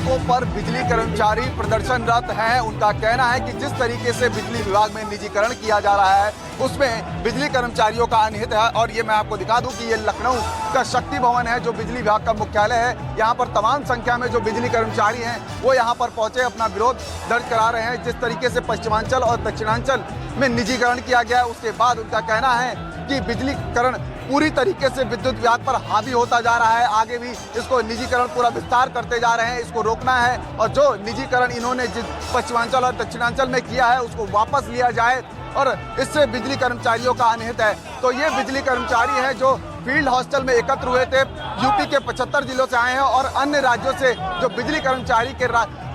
सड़कों पर बिजली कर्मचारी प्रदर्शनरत हैं। उनका कहना है कि जिस तरीके से बिजली विभाग में निजीकरण किया जा रहा है उसमें बिजली कर्मचारियों का अनहित है। और ये मैं आपको दिखा दूं कि ये लखनऊ का शक्ति भवन है जो बिजली विभाग का मुख्यालय है। यहाँ पर तमाम संख्या में जो बिजली कर्मचारी हैं वो यहाँ पर पहुंचे, अपना विरोध दर्ज करा रहे हैं। जिस तरीके से पश्चिमांचल और दक्षिणांचल में निजीकरण किया गया है उसके बाद उनका कहना है कि बिजलीकरण पूरी तरीके से विद्युत विभाग पर हावी होता जा रहा है। आगे भी इसको निजीकरण पूरा विस्तार करते जा रहे हैं, इसको रोकना है और जो निजीकरण इन्होंने जिस पश्चिमांचल और दक्षिणांचल में किया है उसको वापस लिया जाए और इससे बिजली कर्मचारियों का अनहित है। तो ये बिजली कर्मचारी हैं जो फील्ड हॉस्टल में एकत्र हुए थे, यूपी के 75 जिलों से आए हैं और अन्य राज्यों से जो बिजली कर्मचारी के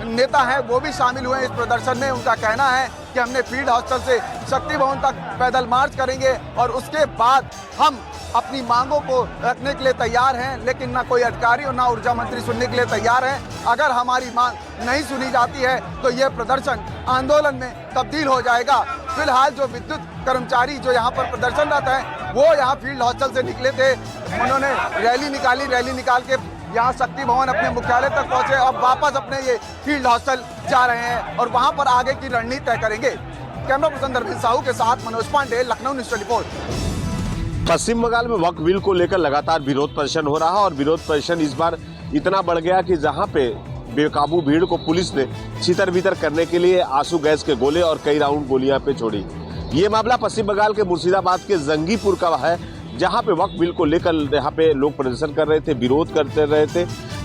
नेता हैं वो भी शामिल हुए इस प्रदर्शन में। उनका कहना है कि हमने फील्ड हॉस्टल से शक्ति भवन तक पैदल मार्च करेंगे और उसके बाद हम अपनी मांगों को रखने के लिए तैयार हैं, लेकिन ना कोई अधिकारी और ना ऊर्जा मंत्री सुनने के लिए तैयार हैं। अगर हमारी मांग नहीं सुनी जाती है तो यह प्रदर्शन आंदोलन में तब्दील हो जाएगा। फिलहाल जो विद्युत कर्मचारी जो यहाँ पर प्रदर्शनरत हैं वो यहाँ फील्ड हॉस्टल से निकले थे, उन्होंने रैली निकाल के यहाँ शक्ति भवन अपने मुख्यालय तक पहुंचे। अब वापस अपने ये फील्ड हॉस्टल जा रहे हैं और वहाँ पर आगे की रणनीति तय करेंगे। कैमरा पर्सन धर्मेंद्र साहू के साथ मनोज पांडे, लखनऊ न्यूज़ 24। पश्चिम बंगाल में वक्फ बिल को लेकर लगातार विरोध प्रदर्शन हो रहा है और विरोध प्रदर्शन इस बार इतना बढ़ गया कि जहां पे बेकाबू भीड़ को पुलिस ने छितर-बितर करने के लिए आंसू गैस के गोले और कई राउंड गोलियां पे छोड़ी। ये मामला पश्चिम बंगाल के मुर्शिदाबाद के जंगीपुर का है, जहां पे वक्फ बिल को लेकर यहाँ पे लोग प्रदर्शन कर रहे थे, विरोध करते रहे थे।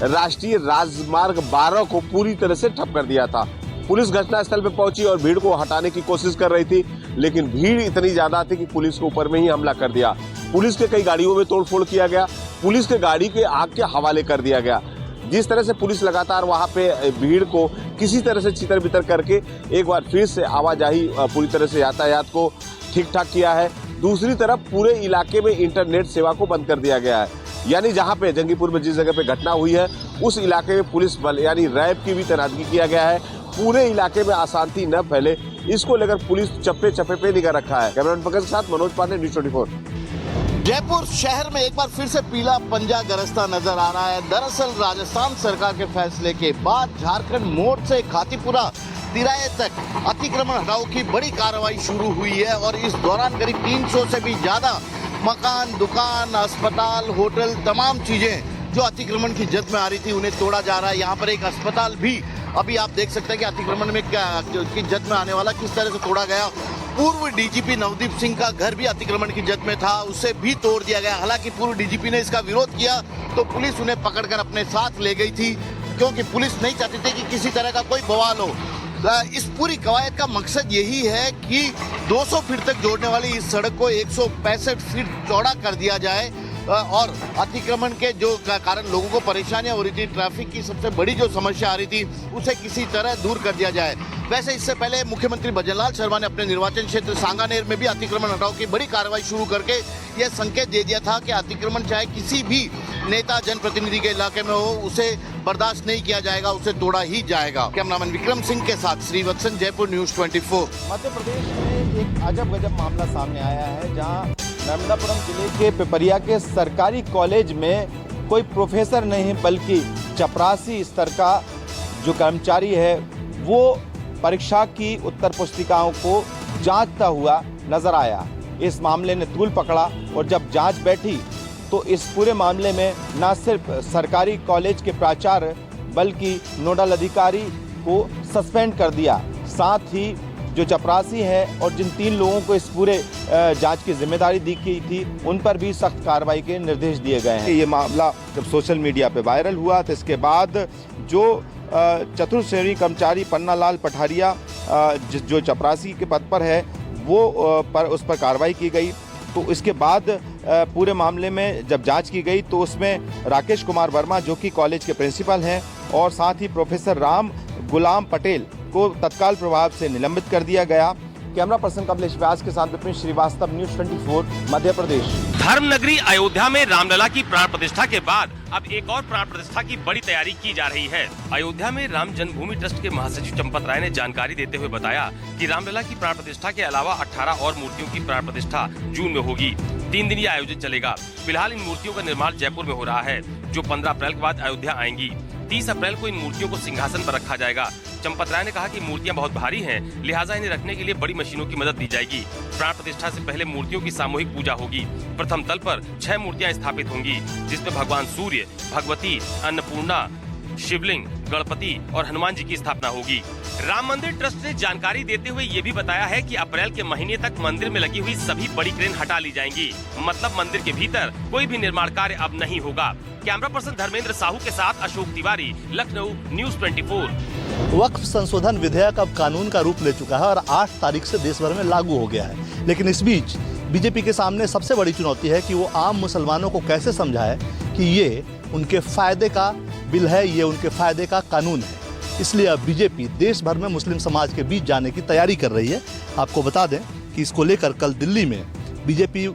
राष्ट्रीय राजमार्ग 12 को पूरी तरह से ठप कर दिया था। पुलिस घटनास्थल पे पहुंची और भीड़ को हटाने की कोशिश कर रही थी, लेकिन भीड़ इतनी ज्यादा थी कि पुलिस के ऊपर में ही हमला कर दिया। पुलिस के कई गाड़ियों में तोड़फोड़ किया गया, पुलिस के गाड़ी के आग के हवाले कर दिया गया। जिस तरह से पुलिस लगातार वहां पे भीड़ को किसी तरह से छितर-बितर करके एक बार फिर से आवाजाही पूरी तरह से यातायात को ठीक ठाक किया है। दूसरी तरफ पूरे इलाके में इंटरनेट सेवा को बंद कर दिया गया है, यानी जहां पे जंगीपुर में जिस जगह पे घटना हुई है उस इलाके में पुलिस बल यानी रैब की भी तैनाती किया गया है। पूरे इलाके में अशांति न फैले, इसको लेकर पुलिस चप्पे पे निगाह रखा है। कैमरामैन पंकज के साथ मनोज पांडे, न्यूज़ 24। जयपुर शहर में एक बार फिर से पीला पंजा गरजता नजर आ रहा है। दरअसल राजस्थान सरकार के फैसले के बाद झारखंड मोड़ से खातीपुरा तिराहे तक अतिक्रमण हटाओ की बड़ी कार्रवाई शुरू हुई है और इस दौरान करीब 300 से भी ज्यादा मकान, दुकान, अस्पताल, होटल, तमाम चीजें जो अतिक्रमण की जद में आ रही थी उन्हें तोड़ा जा रहा है। यहाँ पर एक अस्पताल भी अभी आप देख सकते हैं कि अतिक्रमण में की जद में आने वाला किस तरह से तोड़ा गया। पूर्व डीजीपी नवदीप सिंह का घर भी अतिक्रमण की जद में था, उसे भी तोड़ दिया गया। हालांकि पूर्व डीजीपी ने इसका विरोध किया तो पुलिस उन्हें पकड़कर अपने साथ ले गई थी, क्योंकि पुलिस नहीं चाहती थी कि किसी तरह का कोई बवाल हो। इस पूरी कवायद का मकसद यही है कि 200 फीट तक जोड़ने वाली इस सड़क को 165 फीट चौड़ा कर दिया जाए और अतिक्रमण के जो कारण लोगों को परेशानियां हो रही थी, ट्रैफिक की सबसे बड़ी जो समस्या आ रही थी उसे किसी तरह दूर कर दिया जाए। वैसे इससे पहले मुख्यमंत्री भजनलाल शर्मा ने अपने निर्वाचन क्षेत्र सांगानेर में भी अतिक्रमण हटाओ की बड़ी कार्रवाई शुरू करके यह संकेत दे दिया था कि अतिक्रमण चाहे किसी भी नेता जनप्रतिनिधि के इलाके में हो उसे बर्दाश्त नहीं किया जाएगा, उसे तोड़ा ही जाएगा। कैमरामैन विक्रम सिंह के साथ श्रीवत्सन, जयपुर न्यूज़ 24। मध्य प्रदेश में एक अजब गजब मामला सामने आया है, जहां नर्मदापुरम जिले के पिपरिया के सरकारी कॉलेज में कोई प्रोफेसर नहीं बल्कि चपरासी स्तर का जो कर्मचारी है वो परीक्षा की उत्तर पुस्तिकाओं को जांचता हुआ नजर आया। इस मामले ने तूल पकड़ा और जब जांच बैठी तो इस पूरे मामले में न सिर्फ सरकारी कॉलेज के प्राचार्य बल्कि नोडल अधिकारी को सस्पेंड कर दिया। साथ ही जो चपरासी है और जिन 3 लोगों को इस पूरे जांच की जिम्मेदारी दी गई थी उन पर भी सख्त कार्रवाई के निर्देश दिए गए हैं। ये मामला जब सोशल मीडिया पे वायरल हुआ तो इसके बाद जो चतुर्थ श्रेणी कर्मचारी पन्नालाल पठारिया जो चपरासी के पद पर है वो उस पर कार्रवाई की गई। तो इसके बाद पूरे मामले में जब जांच की गई तो उसमें राकेश कुमार वर्मा जो कि कॉलेज के प्रिंसिपल हैं और साथ ही प्रोफेसर राम गुलाम पटेल को तत्काल प्रभाव से निलंबित कर दिया गया। कैमरा पर्सन कमलेश व्यास के साथ विपिन श्रीवास्तव, न्यूज़ 24, मध्य प्रदेश। धर्म नगरी अयोध्या में रामलला की प्राण प्रतिष्ठा के बाद अब एक और प्राण प्रतिष्ठा की बड़ी तैयारी की जा रही है। अयोध्या में राम जन्मभूमि ट्रस्ट के महासचिव चंपत राय ने जानकारी देते हुए बताया कि रामलला की प्राण प्रतिष्ठा के अलावा 18 और मूर्तियों की प्राण प्रतिष्ठा जून में होगी। 3 दिन ये आयोजन चलेगा। फिलहाल इन मूर्तियों का निर्माण जयपुर में हो रहा है, जो 15 अप्रैल के बाद अयोध्या आएंगी। 30 अप्रैल को इन मूर्तियों को सिंहासन पर रखा जाएगा। चंपत राय ने कहा कि मूर्तियां बहुत भारी हैं, लिहाजा इन्हें रखने के लिए बड़ी मशीनों की मदद दी जाएगी। प्राण प्रतिष्ठा से पहले मूर्तियों की सामूहिक पूजा होगी। प्रथम तल पर 6 मूर्तियां स्थापित होंगी, जिसमें भगवान सूर्य, भगवती, अन्नपूर्णा, शिवलिंग, गणपति और हनुमान जी की स्थापना होगी। राम मंदिर ट्रस्ट ने जानकारी देते हुए ये भी बताया है कि अप्रैल के महीने तक मंदिर में लगी हुई सभी बड़ी क्रेन हटा ली जाएंगी। मतलब मंदिर के भीतर कोई भी निर्माण कार्य अब नहीं होगा। कैमरा पर्सन धर्मेंद्र साहू के साथ अशोक तिवारी, लखनऊ, न्यूज़ 24। वक्फ संशोधन विधेयक अब कानून का रूप ले चुका है और 8 तारीख से देश भर में लागू हो गया है। लेकिन इस बीच बीजेपी के सामने सबसे बड़ी चुनौती है कि वो आम मुसलमानों को कैसे समझाए कि ये उनके फायदे का बिल है, ये उनके फायदे का कानून है। इसलिए अब बीजेपी देश भर में मुस्लिम समाज के बीच जाने की तैयारी कर रही है। आपको बता दें कि इसको लेकर कल दिल्ली में बीजेपी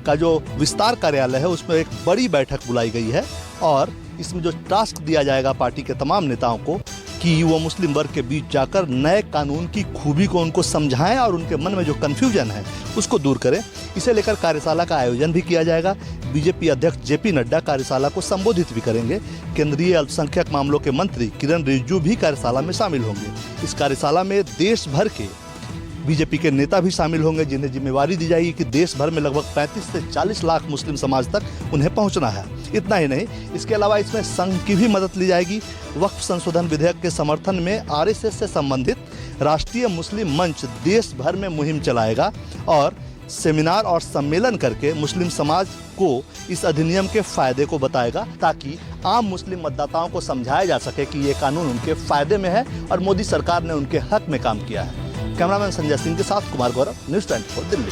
का जो विस्तार कार्यालय है उसमें एक बड़ी बैठक बुलाई गई है और इसमें जो टास्क दिया जाएगा पार्टी के तमाम नेताओं को कि वो मुस्लिम वर्ग के बीच जाकर नए कानून की खूबी को उनको समझाएं और उनके मन में जो कन्फ्यूजन है उसको दूर करें। इसे लेकर कार्यशाला का आयोजन भी किया जाएगा। बीजेपी अध्यक्ष जेपी नड्डा कार्यशाला को संबोधित भी करेंगे। केंद्रीय अल्पसंख्यक मामलों के मंत्री किरण रिजिजू भी कार्यशाला में शामिल होंगे। इस कार्यशाला में देश भर के बीजेपी के नेता भी शामिल होंगे, जिन्हें जिम्मेवारी दी जाएगी कि देश भर में लगभग 35 से 40 लाख मुस्लिम समाज तक उन्हें पहुंचना है। इतना ही नहीं, इसके अलावा इसमें संघ की भी मदद ली जाएगी। वक्फ संशोधन विधेयक के समर्थन में आरएसएस से संबंधित राष्ट्रीय मुस्लिम मंच देश भर में मुहिम चलाएगा और सेमिनार और सम्मेलन करके मुस्लिम समाज को इस अधिनियम के फायदे को बताएगा, ताकि आम मुस्लिम मतदाताओं को समझाया जा सके कि ये कानून उनके फायदे में है और मोदी सरकार ने उनके हक में काम किया है। कैमरामैन संजय सिंह के साथ कुमार गौरव, न्यूज़ 24 दिल्ली।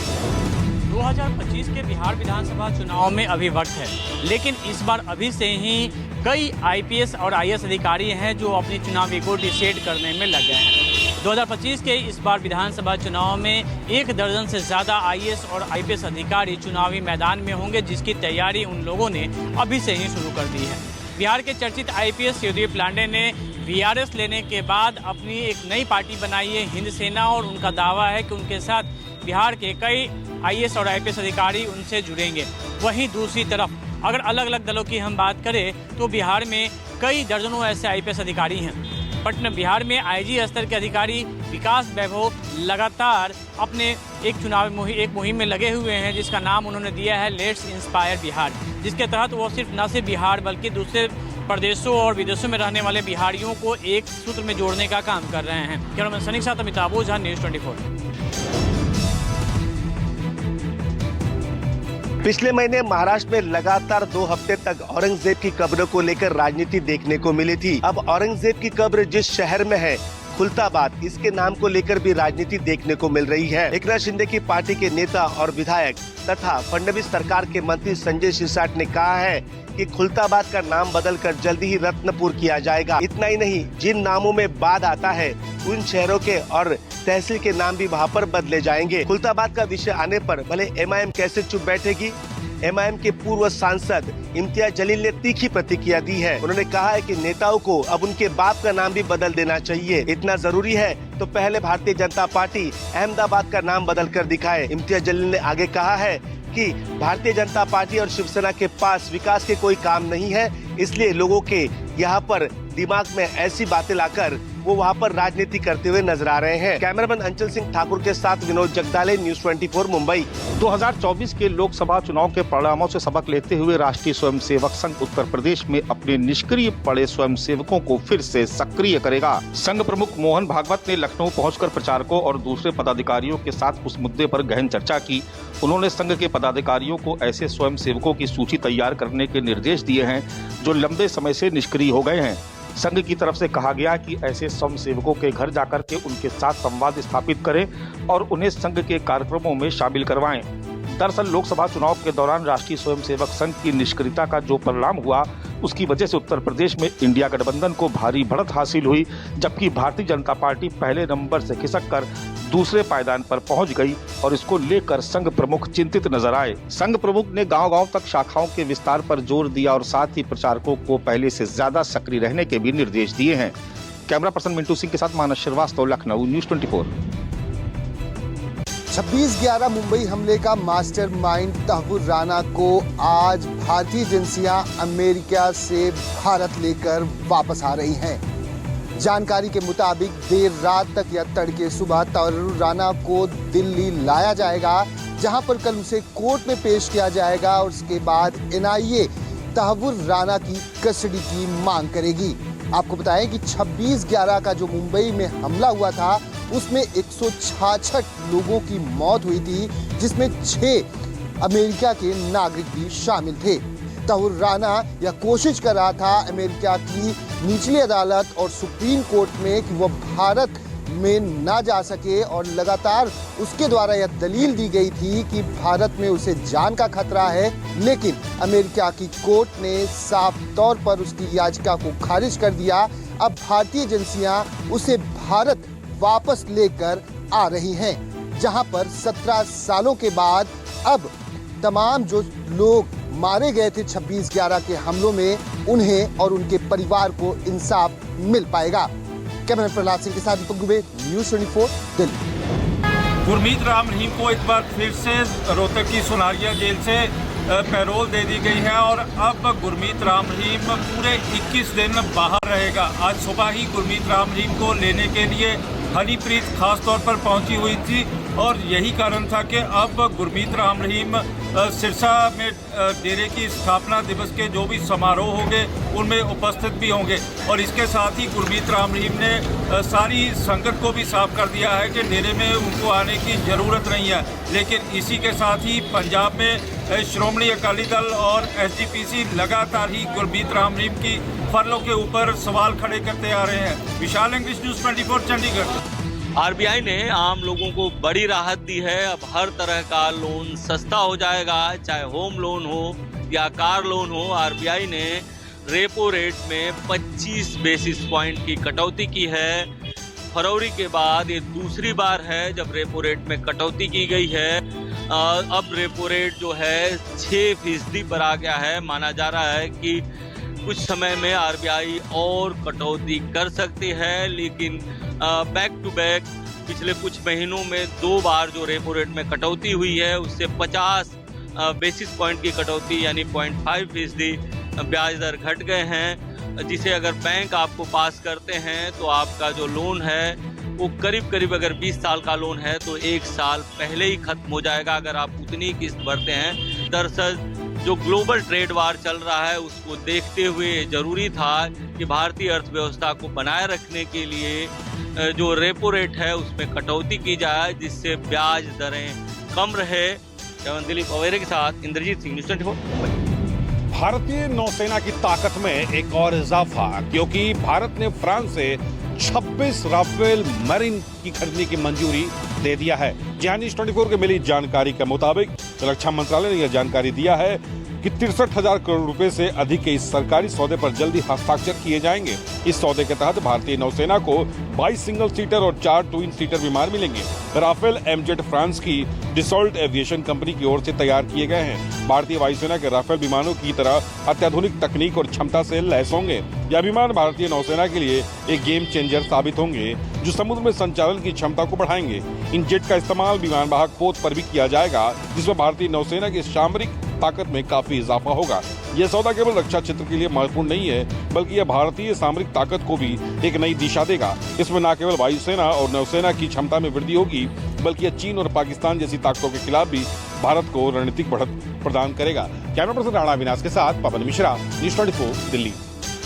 2025 के बिहार विधानसभा चुनाव में अभी वक्त है, लेकिन इस बार अभी से ही कई आईपीएस और आईएएस अधिकारी हैं जो अपनी चुनावी को डिसाइड करने में लग गए हैं। 2025 के इस बार विधानसभा चुनाव में 1 दर्जन से ज़्यादा आईएएस और आईपीएस अधिकारी चुनावी मैदान में होंगे, जिसकी तैयारी उन लोगों ने अभी से ही शुरू कर दी है। बिहार के चर्चित आईपीएस सुदीप लांडे ने वीआरएस लेने के बाद अपनी एक नई पार्टी बनाई है, हिंद सेना, और उनका दावा है कि उनके साथ बिहार के कई आईएएस और आईपीएस अधिकारी उनसे जुड़ेंगे। वहीं दूसरी तरफ अगर अलग अलग दलों की हम बात करें तो बिहार में कई दर्जनों ऐसे आईपीएस अधिकारी हैं। पटना बिहार में आईजी स्तर के अधिकारी विकास वैभव लगातार अपने एक मुहिम में लगे हुए हैं, जिसका नाम उन्होंने दिया है लेट्स इंस्पायर बिहार, जिसके तहत वो सिर्फ न सिर्फ बिहार बल्कि दूसरे प्रदेशों और विदेशों में रहने वाले बिहारियों को एक सूत्र में जोड़ने का काम कर रहे हैं। कैमरामैन सनी के साथ अमिताभ ओझा, न्यूज़ 24। पिछले महीने महाराष्ट्र में लगातार 2 हफ्ते तक औरंगजेब की कब्र को लेकर राजनीति देखने को मिली थी। अब औरंगजेब की कब्र जिस शहर में है, खुलताबाद, इसके नाम को लेकर भी राजनीति देखने को मिल रही है। एकनाथ शिंदे की पार्टी के नेता और विधायक तथा फडणवीस सरकार के मंत्री संजय शिरसाट ने कहा है कि खुलताबाद का नाम बदलकर जल्दी ही रत्नपुर किया जाएगा। इतना ही नहीं, जिन नामों में बाद आता है उन शहरों के और तहसील के नाम भी वहाँ पर बदले जाएंगे। खुलताबाद का विषय आने पर भले एमआईएम कैसे चुप बैठेगी, एमआईएम के पूर्व सांसद इम्तियाज जलील ने तीखी प्रतिक्रिया दी है। उन्होंने कहा है कि नेताओं को अब उनके बाप का नाम भी बदल देना चाहिए। इतना जरूरी है तो पहले भारतीय जनता पार्टी अहमदाबाद का नाम बदल कर दिखाए। इम्तियाज जलील ने आगे कहा है कि भारतीय जनता पार्टी और शिवसेना के पास विकास के कोई काम नहीं है, इसलिए लोगों के यहाँ पर दिमाग में ऐसी बातें लाकर वो वहाँ पर राजनीति करते हुए नजर आ रहे हैं। कैमरामैन अंचल सिंह ठाकुर के साथ विनोद जगदाले, न्यूज़ 24 मुंबई। 2024 के लोकसभा चुनाव के परिणामों से सबक लेते हुए राष्ट्रीय स्वयंसेवक संघ उत्तर प्रदेश में अपने निष्क्रिय पड़े स्वयंसेवकों को फिर से सक्रिय करेगा। संघ प्रमुख मोहन भागवत ने लखनऊ पहुंचकर प्रचारकों और दूसरे पदाधिकारियों के साथ उस मुद्दे पर गहन चर्चा की। उन्होंने संघ के पदाधिकारियों को ऐसे स्वयंसेवकों की सूची तैयार करने के निर्देश दिए हैं जो लंबे समय से निष्क्रिय हो गए हैं। संघ की तरफ से कहा गया कि ऐसे स्वयंसेवकों के घर जाकर के उनके साथ संवाद स्थापित करें और उन्हें संघ के कार्यक्रमों में शामिल करवाएं। दरअसल लोकसभा चुनाव के दौरान राष्ट्रीय स्वयंसेवक संघ की निष्क्रियता का जो परिणाम हुआ, उसकी वजह से उत्तर प्रदेश में इंडिया गठबंधन को भारी बढ़त हासिल हुई, जबकि भारतीय जनता पार्टी पहले नंबर से खिसककर दूसरे पायदान पर पहुंच गई और इसको लेकर संघ प्रमुख चिंतित नजर आए। संघ प्रमुख ने गांव-गांव तक शाखाओं के विस्तार पर जोर दिया और साथ ही प्रचारकों को पहले से ज्यादा सक्रिय रहने के भी निर्देश दिए हैं। कैमरा पर्सन मिंटू सिंह के साथ मानस श्रीवास्तव, लखनऊ, न्यूज़ 24। 26/11 मुंबई हमले का मास्टरमाइंड तहव्वुर राना को आज भारतीय एजेंसियां अमेरिका से भारत लेकर वापस आ रही हैं। जानकारी के मुताबिक देर रात तक या तड़के सुबह तहव्वुर राना को दिल्ली लाया जाएगा, जहां पर कल उसे कोर्ट में पेश किया जाएगा और उसके बाद NIA तहव्वुर राना की कस्टडी की मांग करेगी। आपको बताएं कि 26/11 का जो मुंबई में हमला हुआ था उसमें 166 लोगों की मौत हुई थी, जिसमें 6 अमेरिका के नागरिक भी शामिल थे। तहव्वुर राना यह कोशिश कर रहा था अमेरिका की निचली अदालत और सुप्रीम कोर्ट में कि वह भारत में ना जा सके और लगातार उसके द्वारा यह दलील दी गई थी कि भारत में उसे जान का खतरा है, लेकिन अमेरिका की कोर्ट ने साफ तौर पर उसकी याचिका को खारिज कर दिया। अब भारतीय एजेंसियां उसे भारत वापस लेकर आ रही हैं, जहां पर 17 सालों के बाद अब तमाम जो लोग मारे गए थे 26/11 के हमलों में, उन्हें और उनके परिवार को इंसाफ मिल पाएगा। कैमरा प्रहलाद सिंह के साथ दीपक दुबे, न्यूज़ 24 दिल्ली। गुरमीत राम रहीम को एक बार फिर से रोहतक की सुनारिया जेल से पैरोल दे दी गई है और अब गुरमीत राम रहीम पूरे 21 दिन बाहर रहेगा। आज सुबह ही गुरमीत राम रहीम को लेने के लिए हनीप्रीत खास तौर पर पहुंची हुई थी और यही कारण था कि अब गुरमीत राम रहीम सिरसा में डेरे की स्थापना दिवस के जो भी समारोह होंगे उनमें उपस्थित भी होंगे। और इसके साथ ही गुरमीत राम रहीम ने सारी संगत को भी साफ कर दिया है कि डेरे में उनको आने की ज़रूरत नहीं है। लेकिन इसी के साथ ही पंजाब में श्रोमणी अकाली दल और SGPC लगातार ही गुरमीत राम रहीम की फरलों के ऊपर सवाल खड़े करते आ रहे हैं। विशाल इंग्लिश न्यूज़ 24 चंडीगढ़। RBI ने आम लोगों को बड़ी राहत दी है। अब हर तरह का लोन सस्ता हो जाएगा, चाहे होम लोन हो या कार लोन हो। RBI ने रेपो रेट में 25 बेसिस पॉइंट की कटौती की है। फरवरी के बाद ये दूसरी बार है जब रेपो रेट में कटौती की गई है। अब रेपो रेट जो है 6% पर आ गया है। माना जा रहा है कि कुछ समय में RBI और कटौती कर सकती है, लेकिन बैक टू बैक पिछले कुछ महीनों में 2 बार जो रेपो रेट में कटौती हुई है उससे 50 बेसिस पॉइंट की कटौती यानी 0.5% ब्याज दर घट गए हैं, जिसे अगर बैंक आपको पास करते हैं तो आपका जो लोन है वो करीब अगर 20 साल का लोन है तो 1 साल पहले ही खत्म हो जाएगा अगर आप उतनी किस्त भरते हैं। दरअसल जो ग्लोबल ट्रेड वार चल रहा है उसको देखते हुए जरूरी था कि भारतीय अर्थव्यवस्था को बनाए रखने के लिए जो रेपो रेट है उसमें कटौती की जाए, जिससे ब्याज दरें कम रहे। दिलीप अवेरे के साथ इंद्रजीत सिंह, न्यूज़ 24 मुंबई। भारतीय नौसेना की ताकत में एक और इजाफा, क्योंकि भारत ने फ्रांस से 26 राफेल मरीन की खरीदने की मंजूरी दे दिया है। जी हाँ, न्यूज़ 24 को मिली जानकारी के मुताबिक रक्षा मंत्रालय ने यह जानकारी दिया है कि 63,000 करोड़ रुपए से अधिक के इस सरकारी सौदे पर जल्दी हस्ताक्षर किए जाएंगे। इस सौदे के तहत भारतीय नौसेना को 22 सिंगल सीटर और 4 ट्विन सीटर विमान मिलेंगे। राफेल MZ फ्रांस की डिसॉल्ट एविएशन कंपनी की ओर से तैयार किए गए हैं। भारतीय वायुसेना के राफेल विमानों की तरह अत्याधुनिक तकनीक और क्षमता से लैस होंगे। यह विमान भारतीय नौसेना के लिए एक गेम चेंजर साबित होंगे, जो समुद्र में संचालन की क्षमता को बढ़ाएंगे। इन जेट का इस्तेमाल विमान वाहक पोत पर भी किया जाएगा, जिसमें भारतीय नौसेना की सामरिक ताकत में काफी इजाफा होगा। यह सौदा केवल रक्षा क्षेत्र के लिए महत्वपूर्ण नहीं है, बल्कि यह भारतीय सामरिक ताकत को भी एक नई दिशा देगा। इसमें न केवल वायुसेना और नौसेना की क्षमता में वृद्धि होगी, बल्कि यह चीन और पाकिस्तान जैसी ताकतों के खिलाफ भी भारत को रणनीतिक बढ़त प्रदान करेगा। कैमरा पर्सन राणा विनाश के साथ पवन मिश्रा, न्यूज़ 24 दिल्ली।